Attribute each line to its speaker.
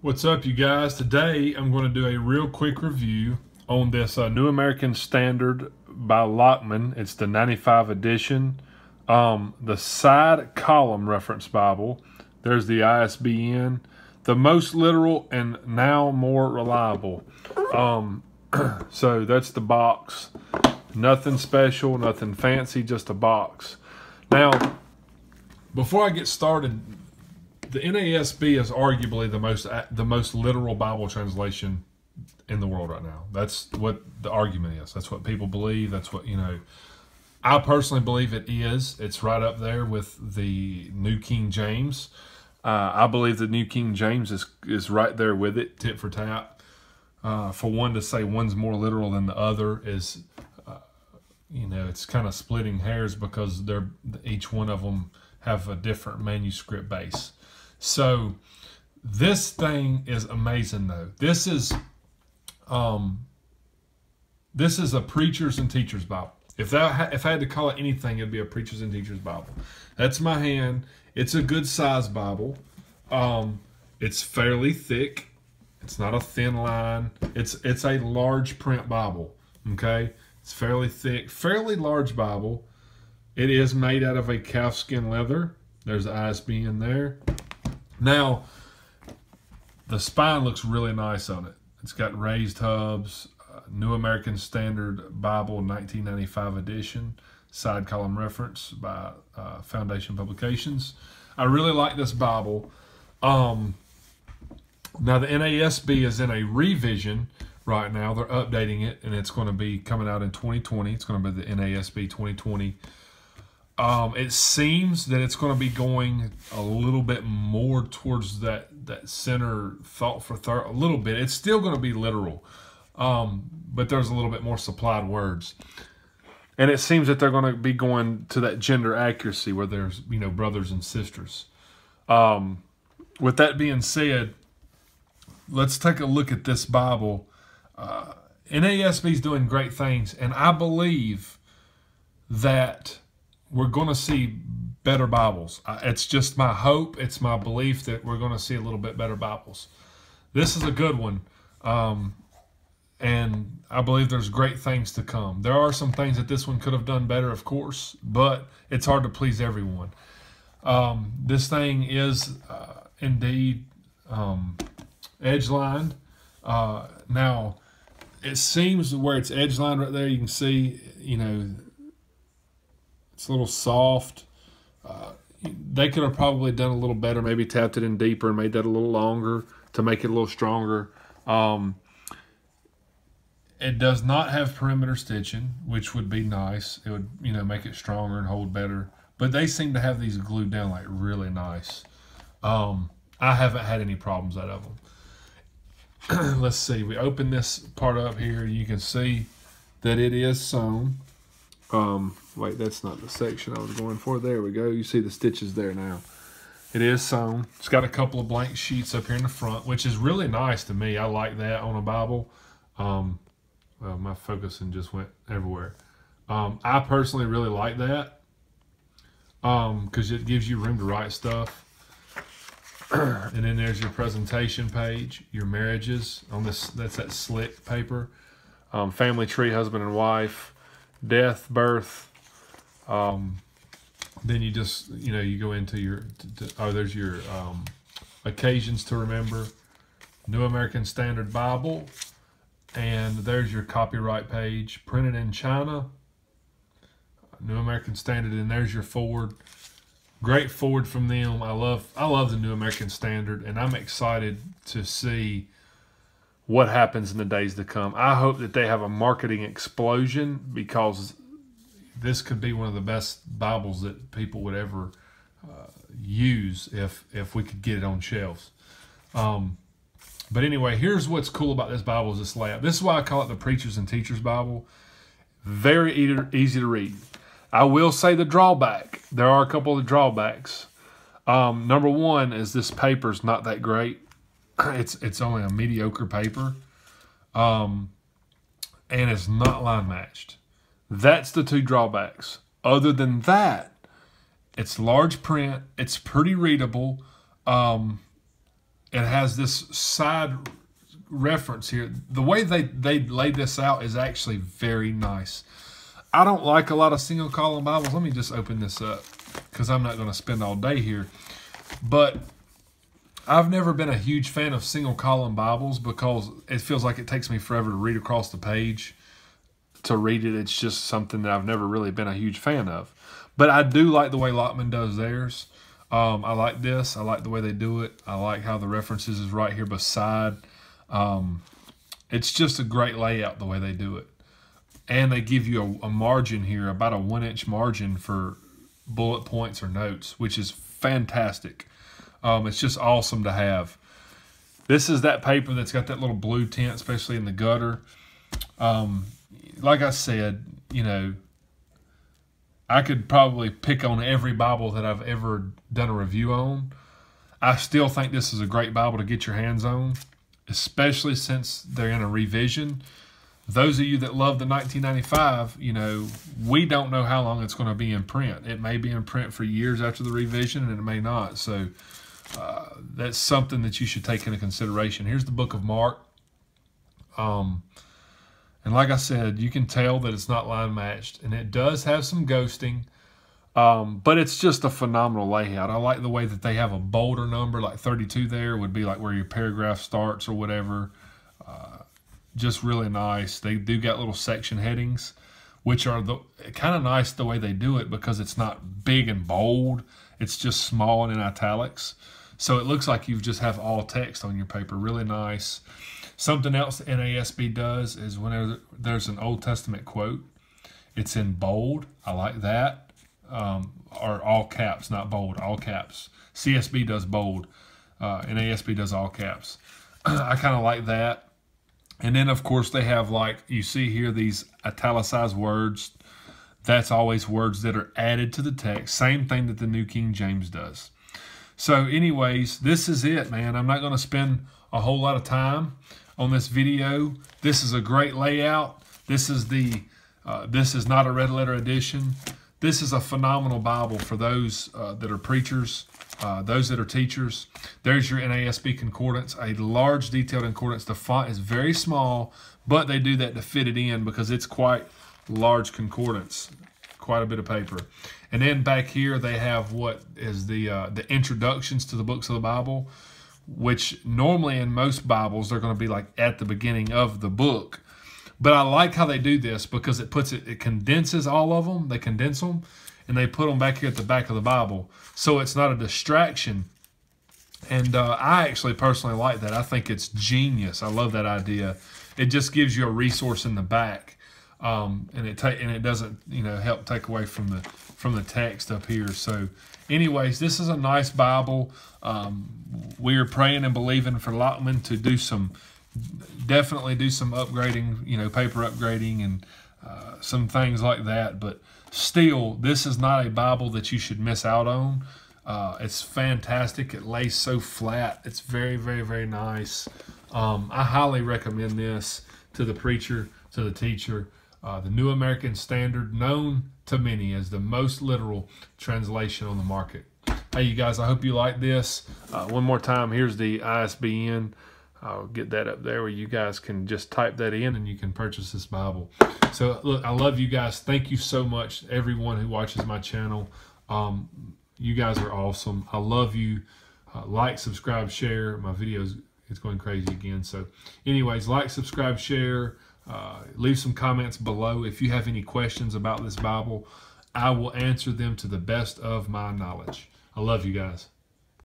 Speaker 1: What's up, you guys? Today I'm going to do a real quick review on this New American Standard by Lockman. It's the 95 edition. The side column reference Bible. There's the ISBN. The most literal and now more reliable. So that's the box. Nothing special, nothing fancy, just a box. Now, before I get started, the NASB is arguably the most literal Bible translation in the world right now. That's what the argument is. That's what people believe. That's what, I personally believe it is. It's right up there with the New King James. I believe the New King James is right there with it, tit for tat. For one to say one's more literal than the other is, it's kind of splitting hairs because each one of them have a different manuscript base. So this thing is amazing, though. This is a preachers and teachers Bible. If I had to call it anything, it'd be a preachers and teachers Bible. That's my hand. It's a good size Bible. It's fairly thick. It's not a thin line. It's a large print Bible. Okay, it's fairly thick, fairly large Bible. It is made out of a calfskin leather. There's the ISBN there. Now, the spine looks really nice on it. It's got raised hubs, New American Standard Bible 1995 edition, side column reference by Foundation Publications. I really like this Bible. Now, the NASB is in a revision right now. They're updating it, and it's going to be coming out in 2020. It's going to be the NASB 2020. It seems that it's going to be going a little bit more towards that center thought for thought, a little bit. It's still going to be literal, but there's a little bit more supplied words. And it seems that they're going to be going to that gender accuracy where there's, brothers and sisters. With that being said, let's take a look at this Bible. NASB is doing great things, and I believe that we're going to see better Bibles. It's just my hope, it's my belief that we're going to see a little bit better Bibles. This is a good one, and I believe there's great things to come. There are some things that this one could have done better, of course, but it's hard to please everyone. This thing is indeed edge-lined. Now, it seems where it's edge-lined right there, you can see, it's a little soft. They could have probably done a little better, maybe tapped it in deeper and made that a little longer to make it a little stronger. It does not have perimeter stitching, which would be nice. It would, make it stronger and hold better. But they seem to have these glued down like really nice. I haven't had any problems out of them. Let's see. We open this part up here. You can see that it is sewn. Wait, that's not the section I was going for. There we go. You see the stitches there now. It is sewn. It's got a couple of blank sheets up here in the front, which is really nice to me. I like that on a Bible. Well, my focusing just went everywhere. I personally really like that because it gives you room to write stuff. And then there's your presentation page, your marriages on this. That's that slick paper. Family tree, husband and wife, death, birth. Then you just, you go into your, there's your occasions to remember, New American Standard Bible, and there's your copyright page, printed in China, New American Standard, and there's your forward. Great forward from them. I love the New American Standard, and I'm excited to see what happens in the days to come. I hope that they have a marketing explosion because this could be one of the best Bibles that people would ever use if we could get it on shelves. But anyway, here's what's cool about this Bible is this layout. This is why I call it the Preachers and Teachers Bible. Very easy to read. I will say the drawback. There are a couple of drawbacks. Number one is this paper's not that great. It's only a mediocre paper. And it's not line matched. That's the two drawbacks. Other than that, it's large print. It's pretty readable. it has this side reference here. The way they laid this out is actually very nice. I don't like a lot of single column Bibles. Let me just open this up because I'm not going to spend all day here. But I've never been a huge fan of single column Bibles because it feels like it takes me forever to read across the page. To read it, it's just something that I've never really been a huge fan of. But I do like the way Lockman does theirs. I like this. I like the way they do it. I like how the references is right here beside. It's just a great layout the way they do it. And they give you a margin here, about a 1-inch margin for bullet points or notes, which is fantastic. It's just awesome to have. This is that paper that's got that little blue tint, especially in the gutter. Like I said, you know, I could probably pick on every Bible that I've ever done a review on. I still think this is a great Bible to get your hands on, especially since they're in a revision. Those of you that love the 1995, you know, we don't know how long it's going to be in print. It may be in print for years after the revision, and it may not. So that's something that you should take into consideration. Here's the book of Mark. And like I said, you can tell that it's not line matched, and it does have some ghosting, but it's just a phenomenal layout. I like the way that they have a bolder number, like 32 there would be like where your paragraph starts or whatever. Just really nice. They do got little section headings, which are kind of nice the way they do it because it's not big and bold. It's just small and in italics. So it looks like you just have all text on your paper. Really nice. Something else the NASB does is whenever there's an Old Testament quote, it's in bold. I like that. Or all caps, not bold, all caps. CSB does bold. NASB does all caps. I kind of like that. And then, of course, they have, like, you see here, these italicized words. That's always words that are added to the text. Same thing that the New King James does. So, anyways, this is it, man. I'm not going to spend a whole lot of time on this video. This is a great layout. This is not a red letter edition. This is a phenomenal Bible for those that are preachers, those that are teachers. There's your NASB concordance, a large detailed concordance. The font is very small, but they do that to fit it in because it's quite large concordance, quite a bit of paper. And then back here they have what is the introductions to the books of the Bible, which normally in most Bibles they're going to be like at the beginning of the book. But I like how they do this because it condenses all of them. They condense them and they put them back here at the back of the Bible. So it's not a distraction. And I actually personally like that. I think it's genius. I love that idea. It just gives you a resource in the back. And it doesn't, you know, help take away from the text up here. So anyways, this is a nice Bible. We are praying and believing for Lockman to definitely do some upgrading, you know, paper upgrading and some things like that. But still, this is not a Bible that you should miss out on. It's fantastic. It lays so flat. It's very, very, very nice. I highly recommend this to the preacher, to the teacher. The New American Standard, known to many as the most literal translation on the market. Hey, you guys, I hope you like this. One more time, here's the ISBN. I'll get that up there where you guys can just type that in and you can purchase this Bible. So, look, I love you guys. Thank you so much, everyone who watches my channel. You guys are awesome. I love you. Like, subscribe, share. My videos, it's going crazy again. So, anyways, like, subscribe, share. Leave some comments below. If you have any questions about this Bible, I will answer them to the best of my knowledge. I love you guys.